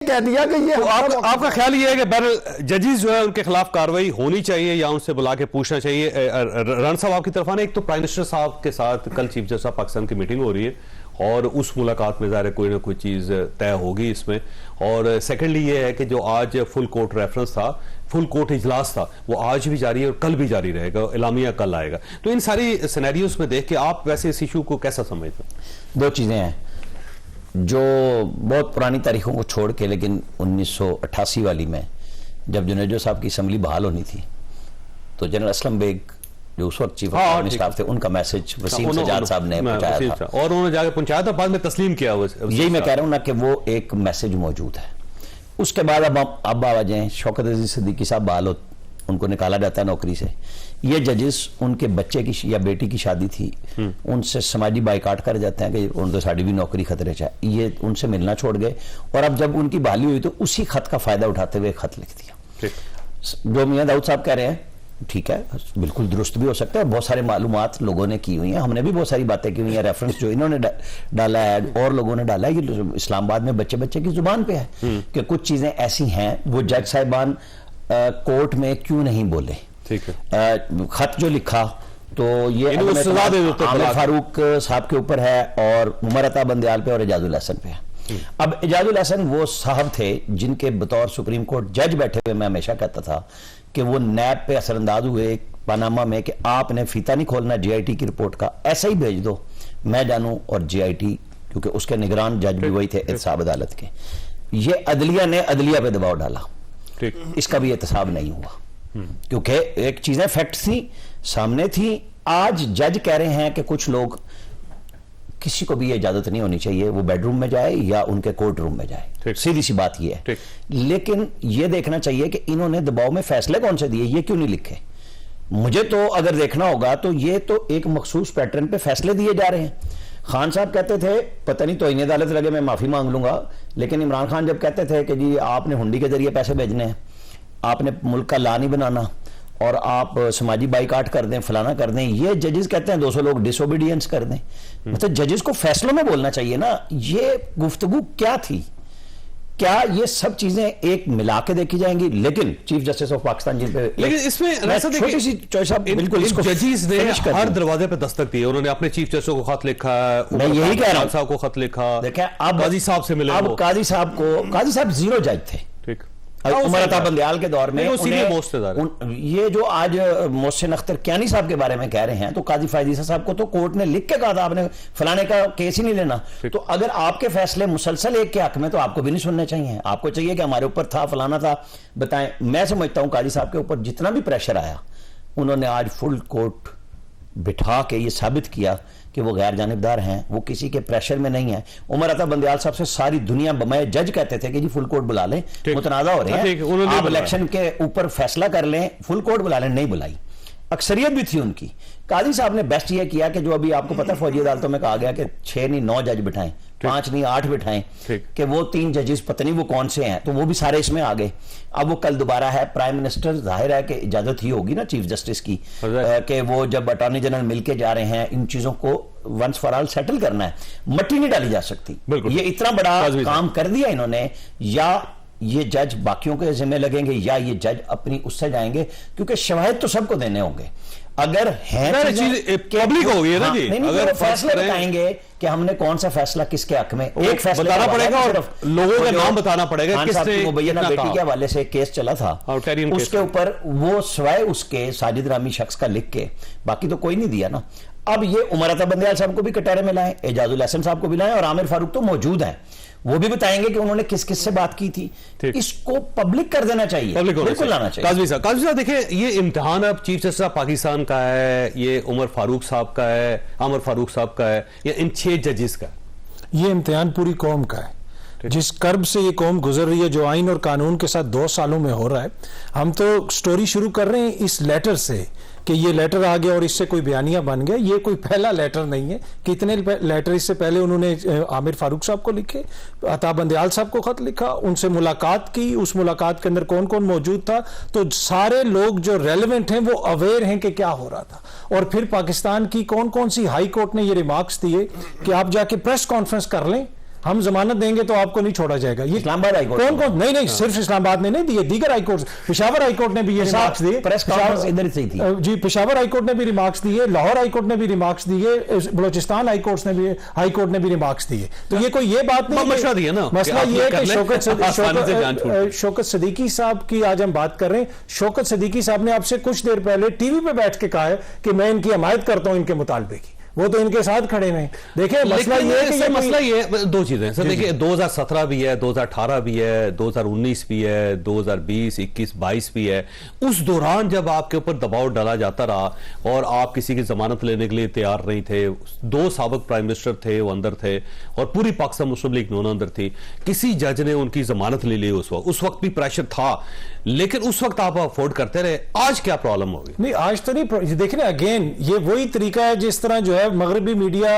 कह दिया कि ये तो आपका ख्याल ये है कि बहरहाल जजेस जो है उनके खिलाफ कार्रवाई होनी चाहिए या उनसे बुला के पूछना चाहिए? रण साहब आपकी तरफ आना, एक तो प्राइम मिनिस्टर साहब के साथ कल चीफ जस्टिस पाकिस्तान की मीटिंग हो रही है और उस मुलाकात में ज़ाहिर कोई ना कोई चीज़ तय होगी इसमें, और सेकेंडली ये है कि जो आज फुल कोर्ट रेफरेंस था, फुल कोर्ट इजलास था, वो आज भी जारी है और कल भी जारी रहेगा, इलामिया कल आएगा। तो इन सारी सिनेरियोस में देख के आप वैसे इस इशू को कैसा समझते हैं? दो चीज़ें हैं जो बहुत पुरानी तारीखों को छोड़ के, लेकिन 1988 वाली में जब जुनेजो साहब की असम्बली बहाल होनी थी तो जनरल असलम बेग जो उस वक्त चीफ ऑफ स्टाफ थे, उनका मैसेज वसीम सजाद साहब ने पहुंचाया था और उन्होंने जाकर पहुंचाया था, बाद में तस्लीम किया। यही मैं कह रहा हूं ना कि वो एक मैसेज मौजूद है। उसके बाद अब आवाज हैं शौकत अजीज सिद्दीकी साहब बहाल, उनको निकाला जाता है नौकरी से। ये जजेस उनके बच्चे की या बेटी की शादी थी, उनसे समाजी बाइकाट कर जाते हैं कि उन तो साड़ी भी नौकरी खतरे से, ये उनसे मिलना छोड़ गए। और अब जब उनकी बहाली हुई तो उसी खत का फायदा उठाते हुए खत लिख दिया। जो मियां दाऊद साहब कह रहे हैं ठीक है, बिल्कुल दुरुस्त भी हो सकता है, बहुत सारे मालूमात लोगों ने की हुई हैं, हमने भी बहुत सारी बातें की हुई हैं, रेफरेंस जो इन्होंने डाला है और लोगों ने डाला है, ये इस्लामाबाद में बच्चे बच्चे की जुबान पे है कि कुछ चीजें ऐसी हैं वो जज साहिबान कोर्ट में क्यों नहीं बोले। ठीक है, खत जो लिखा तो ये आमिर फारूक साहब के ऊपर है और उमर अता बंदयाल पे और एजाजुल हसन पे है। अब एजाजुल हसन वो साहब थे जिनके बतौर सुप्रीम कोर्ट जज बैठे हुए मैं हमेशा कहता था कि वो नैब पे असरअंदाज हुए पनामा में कि आपने फीता नहीं खोलना जीआईटी की रिपोर्ट का, ऐसा ही भेज दो मैं जानूं। और जीआईटी क्योंकि उसके निगरान जज भी वही थे एहतसाब अदालत के, ये अदलिया ने अदलिया पे दबाव डाला, इसका भी एहतसाब नहीं हुआ क्योंकि एक चीजें फैक्ट थी सामने थी। आज जज कह रहे हैं कि कुछ लोग, किसी को भी ये इजाजत नहीं होनी चाहिए वो बेडरूम में जाए या उनके कोर्ट रूम में जाए, सीधी सी बात ये है। लेकिन ये देखना चाहिए कि इन्होंने दबाव में फैसले कौन से दिए, ये क्यों नहीं लिखे। मुझे तो अगर देखना होगा तो ये तो एक मखसूस पैटर्न पे फैसले दिए जा रहे हैं। खान साहब कहते थे पता नहीं तो इन्हें अदालत लगे मैं माफी मांग लूंगा, लेकिन इमरान खान जब कहते थे कि जी आपने हुंडी के जरिए पैसे भेजने हैं, आपने मुल्क का ला नहीं बनाना और आप समाजी बाइकाट कर दें, फलाना कर दें, ये जजेस कहते हैं 200 लोग डिसोबीडियंस कर दें। मतलब जजेस को फैसलों में बोलना चाहिए ना। ये गुफ्तगू क्या थी, क्या ये सब चीजें एक मिला के देखी जाएंगी? लेकिन चीफ जस्टिस ऑफ पाकिस्तान जिन पे, लेकिन इसमें छोटी सी चॉइस आप बिल्कुल इसको जजेस ने हर दरवाजे पे दस्तक दी, उन्होंने अपने चीफ जस्टिस को खत लिखा है, मैं यही कह रहा हूं साहब को खत लिखा, देखें अब काजी साहब से मिले, अब काजी साहब जीरो जज थे। ठीक, उमर अता बंदयाल के दौर में ये जो आज मोहसिन अख्तर कियानी साहब के बारे में कह रहे हैं, तो काजी फायजीसा साहब को तो कोर्ट ने लिख के कहा था आपने फलाने का केस ही नहीं लेना। तो अगर आपके फैसले मुसलसल एक के हक में तो आपको भी नहीं सुनने चाहिए, आपको चाहिए कि हमारे ऊपर था फलाना था बताएं। मैं समझता हूं काजी साहब के ऊपर जितना भी प्रेशर आया, उन्होंने आज फुल कोर्ट बिठा के ये साबित किया कि वो गैर जानिबदार हैं, वो किसी के प्रेशर में नहीं है। उमर अता बंदयाल साहब से सारी दुनिया, मैं जज कहते थे कि जी फुल कोर्ट बुला लें, मुतनाज़ा हो रहे हैं, आप इलेक्शन के ऊपर फैसला कर लें, फुल कोर्ट बुला लें, नहीं बुलाई, अक्सरियत भी थी उनकी। काजी साहब ने बेस्ट ये किया कि जो अभी आपको पता फौजी अदालतों में कहा गया कि 6 नहीं 9 जज बिठाएं, 5 नहीं 8 बिठाएं, कि वो 3 जजेस पता नहीं वो कौन से हैं, तो वो भी सारे इसमें आ गए। अब वो कल दोबारा है, प्राइम मिनिस्टर जाहिर है कि इजाजत ही होगी ना चीफ जस्टिस की कि वो जब अटॉर्नी जनरल मिलके जा रहे हैं इन चीजों को वंस फॉर ऑल सेटल करना है, मट्टी नहीं डाली जा सकती। ये इतना बड़ा काम कर दिया इन्होंने, या ये जज बाकियों के जिम्मे लगेंगे या ये जज अपनी उससे जाएंगे, क्योंकि शवाहिद तो सबको देने होंगे। अगर है पब्लिक होगी ना जी, अगर फैसला बताएंगे कि हमने कौन सा फैसला किसके हक में, एक फैसला बताना पड़ेगा और लोगों का नाम बताना पड़ेगा। किसने मुबैना बेटी के हवाले से केस चला था, उसके ऊपर वो सवाए उसके साजिद रामी शख्स का लिख के, बाकी तो कोई नहीं दिया ना। अब ये उमर अता बंदयाल साहब को भी कटहरे में लाएं, एजाजुल हसन साहब को भी लाएं, और आमिर फारूक तो मौजूद हैं, वो भी बताएंगे कि उन्होंने किस किस से बात की थी। इसको पब्लिक कर देना चाहिए, बिल्कुल लाना चाहिए। काज़मी साहब देखिए, ये इम्तिहान अब चीफ जस्टिस ऑफ पाकिस्तान का है, ये उमर फारूक साहब का है, आमिर फारूक साहब का है, या इन 6 जजेस का? ये इम्तिहान पूरी कौम का है। जिस कर्ब से ये कौम गुजर रही है, जो आइन और कानून के साथ 2 सालों में हो रहा है। हम तो स्टोरी शुरू कर रहे हैं इस लेटर से कि ये लेटर आ गया और इससे कोई बयानिया बन गया। ये कोई पहला लेटर नहीं है, कितने लेटर इससे पहले उन्होंने आमिर फारूक साहब को लिखे, अता बंदयाल साहब को खत लिखा, उनसे मुलाकात की, उस मुलाकात के अंदर कौन कौन मौजूद था, तो सारे लोग जो रेलेवेंट हैं वो अवेयर हैं कि क्या हो रहा था। और फिर पाकिस्तान की कौन कौन सी हाई कोर्ट ने ये रिमार्क्स दिए कि आप जाके प्रेस कॉन्फ्रेंस कर लें, हम जमानत देंगे तो आपको नहीं छोड़ा जाएगा। ये इस्लामाबाद हाईकोर्ट कौन कौन, नहीं सिर्फ इस्लामाबाद ने नहीं दिए, दीगर हाईकोर्ट, पेशावर हाईकोर्ट ने भी ये रिमार्क्स दिए, प्रेस कॉन्फ्रेंस इधर से ही थी जी, पेशावर हाईकोर्ट ने भी रिमार्क्स दिए, लाहौर हाईकोर्ट ने भी रिमार्क्स दिए, बलोचिस्तान हाईकोर्ट ने भी रिमार्क्स दिए। तो ये कोई ये बात नहीं, मसला दिया ना, मसला ये है कि शौकत सिद्दीकी साहब की आज हम बात कर रहे हैं। शौकत सिद्दीकी साहब ने आपसे कुछ देर पहले टीवी पे बैठ के कहा है कि मैं इनकी हमायत करता हूं इनके मुतालबे की, वो तो इनके साथ खड़े हैं। देखिए मसला ये है कि मसला ये दो चीजें सर, देखिए 2017 भी है, 2018 भी है, 2019 भी है, 2020, 21, 22 भी है। उस दौरान जब आपके ऊपर दबाव डाला जाता रहा और आप किसी की जमानत लेने के लिए तैयार नहीं थे, 2 साबिक प्राइम मिनिस्टर थे वो अंदर थे और पूरी पाकिस्तान मुस्लिम लीग नून अंदर थी, किसी जज ने उनकी जमानत ले ली उस वक्त भी प्रेशर था, लेकिन उस वक्त आप अफोर्ड करते रहे। आज क्या प्रॉब्लम होगी? नहीं आज तो नहीं, देखिए अगेन ये वही तरीका है जिस तरह जो है मगरबी मीडिया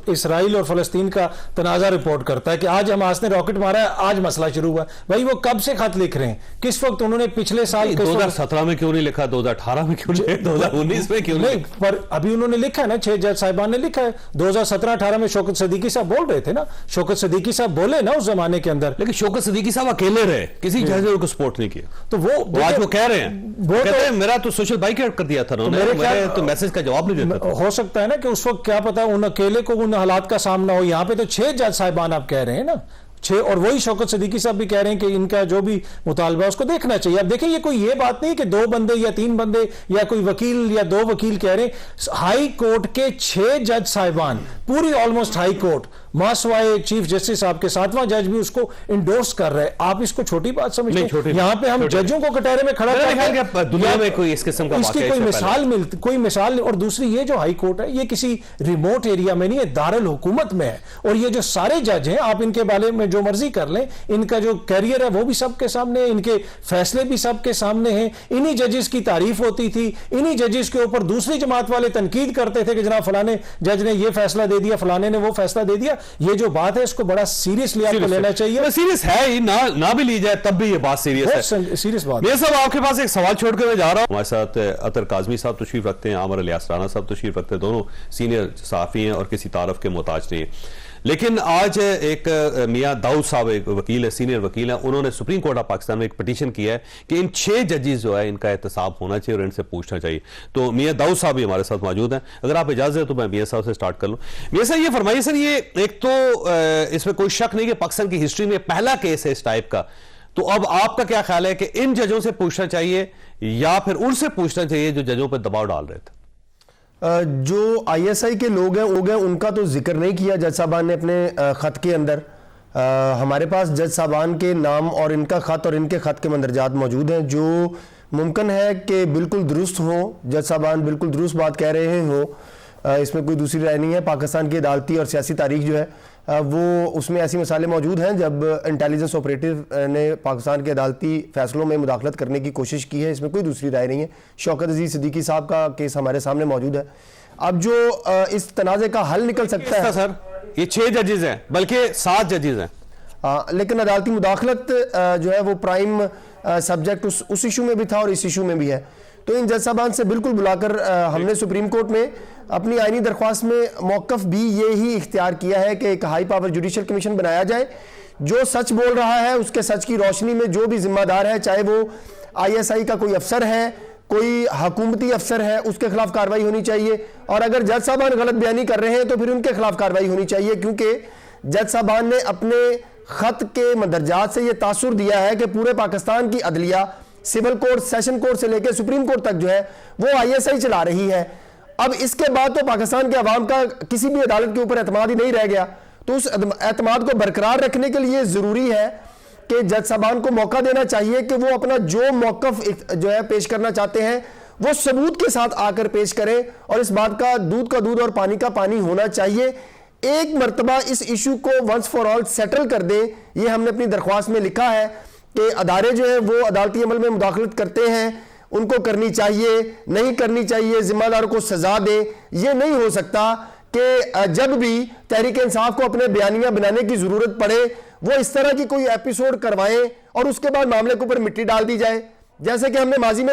इसराइल और फलस्तीन का तनाजा रिपोर्ट करता है कि आज हमास ने रॉकेट मारा है, आज मसला शुरू हुआ। भाई वो कब से खत लिख रहे हैं, किस वक्त उन्होंने पिछले साल 2017 में क्यों नहीं लिखा, 2018 में क्यों नहीं, 2019 में क्यों नहीं? पर अभी उन्होंने लिखा है ना, 6 जज साहिबान ने लिखा है। 2017-18 में शौकत सिद्दीकी साहब बोल रहे थे ना, शौकत सिद्दीकी साहब बोले ना उस जमाने के अंदर, लेकिन शौकत सिद्दीकी साहब अकेले रहे, किसी जज ने उनको सपोर्ट नहीं किया। तो वो आज वो कह रहे हैं, वो कहते हैं मेरा तो सोशल बाइकआउट कर दिया था उन्होंने, मेरे तो मैसेज का जवाब नहीं देता। हो सकता है ना कि उस वक्त क्या पता उन अकेले को उन हालात का सामना हो। यहाँ पे तो 6 जज साहिबान आप कह रहे हैं ना, 6, और वही शौकत सिद्दीकी साहब भी कह रहे हैं कि इनका जो भी मुतालबा है उसको देखना चाहिए। अब देखिए ये कोई ये बात नहीं कि 2 बंदे या 3 बंदे या कोई वकील या 2 वकील कह रहे हैं। हाई कोर्ट के 6 जज साहिबान, पूरी ऑलमोस्ट हाई कोर्ट, मासवाए चीफ जस्टिस साहब के 7वां जज भी उसको इंडोर्स कर रहे हैं। आप इसको छोटी बात समझते हैं? यहाँ पे हम जजों को कटहरे में खड़ा करके दुनिया में कोई इस किस्म का इसकी कोई मिसाल और दूसरी ये जो हाई कोर्ट है ये किसी रिमोट एरिया में नहीं है, दारुल हुकूमत में है। और ये जो सारे जज हैं, आप इनके बारे में जो मर्जी कर लें, इनका जो कैरियर है वो भी सबके सामने है, इनके फैसले भी सबके सामने हैं। इन्हीं जजेस की तारीफ होती थी, इन्हीं जजेस के ऊपर दूसरी जमात वाले तनकीद करते थे कि जनाब फलाने जज ने ये फैसला दे दिया, फलाने ने वो फैसला दे दिया। ये जो बात है इसको बड़ा सीरियसली आपको लेना चाहिए। सीरियस है ही ना भी ली जाए तब भी ये बात सीरियस है, सीरियस बात। मेरे साहब आपके पास एक सवाल छोड़ के मैं जा रहा हूं। हमारे साथ अतर काजमी साहब तशरीफ रखते हैं, आमर इलियास राना साहब तशरीफ रखते हैं, दोनों सीनियर सहाफी हैं और किसी तारफ के मोहताज नहीं है। लेकिन आज एक मियां दाऊद साहब एक वकील है, सीनियर वकील है, उन्होंने सुप्रीम कोर्ट ऑफ पाकिस्तान में एक पिटीशन किया है कि इन 6 जजेस जो है इनका एहतसाब होना चाहिए और इनसे पूछना चाहिए। तो मियां दाऊद साहब भी हमारे साथ मौजूद हैं, अगर आप इजाजत है तो मैं मियां साहब से स्टार्ट कर लूं। मियां साहब ये फरमाइए सर, ये एक तो इसमें कोई शक नहीं कि पाकिस्तान की हिस्ट्री में पहला केस है इस टाइप का, तो अब आपका क्या ख्याल है कि इन जजों से पूछना चाहिए या फिर उनसे पूछना चाहिए जो जजों पर दबाव डाल रहे थे? जो ISI के लोग हैं उनका तो जिक्र नहीं किया जज साहबान ने अपने ख़त के अंदर। हमारे पास जज साहबान के नाम और इनका ख़त और इनके ख़त के मंदरजात मौजूद हैं जो मुमकिन है कि बिल्कुल दुरुस्त हो, जज साहबान बिल्कुल दुरुस्त बात कह रहे हो, इसमें कोई दूसरी राय नहीं है। पाकिस्तान की अदालती और सियासी तारीख जो है वो उसमें ऐसी मिसालें मौजूद हैं जब इंटेलिजेंस ऑपरेटिव ने पाकिस्तान के अदालती फैसलों में मुदाखलत करने की कोशिश की है, इसमें कोई दूसरी राय नहीं है। शौकत अजीज सिद्दीकी साहब का केस हमारे सामने मौजूद है। अब जो इस तनाज़े का हल निकल सकता है सर, ये 6 जजेस हैं बल्कि 7 जजेस हैं, लेकिन अदालती मुदाखलत जो है वो प्राइम सब्जेक्ट उस इशू में भी था और इस इशू में भी है। तो इन जज साहबान से बिल्कुल बुलाकर हमने सुप्रीम कोर्ट में अपनी आईनी दरख्वास्त में मौक़िफ़ भी ये ही इख्तियार किया है कि एक हाई पावर जुडिशल कमीशन बनाया जाए, जो सच बोल रहा है उसके सच की रोशनी में जो भी जिम्मेदार है, चाहे वो ISI का कोई अफसर है, कोई हुकूमती अफसर है, उसके खिलाफ कार्रवाई होनी चाहिए। और अगर जज साहबान गलत बयानी कर रहे हैं तो फिर उनके खिलाफ कार्रवाई होनी चाहिए, क्योंकि जज साहबान ने अपने ख़त के मंदरजात से ये तासुर दिया है कि पूरे पाकिस्तान की अदलिया सिविल कोर्ट, सेशन कोर्ट से लेकर सुप्रीम कोर्ट तक जो है वो ISI चला रही है। अब इसके बाद तो पाकिस्तान के अवाम का किसी भी अदालत के ऊपर एतमाद ही नहीं रह गया। तो उस एतमाद को बरकरार रखने के लिए ज़रूरी है कि जज साहबान को मौका देना चाहिए कि वो अपना जो मौक़िफ़ जो है पेश करना चाहते हैं वो सबूत के साथ आकर पेश करें, और इस बात का दूध और पानी का पानी होना चाहिए। एक मरतबा इस इशू को वंस फॉर ऑल सेटल कर दें, ये हमने अपनी दरख्वास्त में लिखा है कि अदारे जो है वो अदालती अमल में मुदाखलत करते हैं, उनको करनी चाहिए, नहीं करनी चाहिए, जिम्मेदारों को सजा दे। ये नहीं हो सकता कि जब भी तहरीक इंसाफ को अपने बयानियां बनाने की जरूरत पड़े वो इस तरह की कोई एपिसोड करवाएं और उसके बाद मामले के ऊपर मिट्टी डाल दी जाए। जैसे कि हमने माजी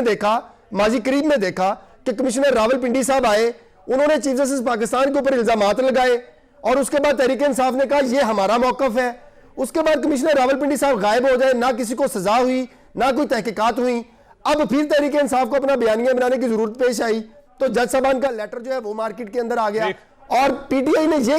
करीब में देखा कि कमिश्नर रावलपिंडी साहब आए, उन्होंने चीफ जस्टिस पाकिस्तान के ऊपर इल्जामात लगाए और उसके बाद तहरीक इंसाफ ने कहा ये हमारा मौकफ है। उसके बाद कमिश्नर रावलपिंडी साहब गायब हो जाए, ना किसी को सजा हुई ना कोई तहकीकात हुई। अब फिर तहरीक इंसाफ को अपना बयानिया बनाने की जरूरत पेश आई तो जज साहबान का लेटर जो है वो मार्केट के अंदर आ गया और पीटीआई ने यह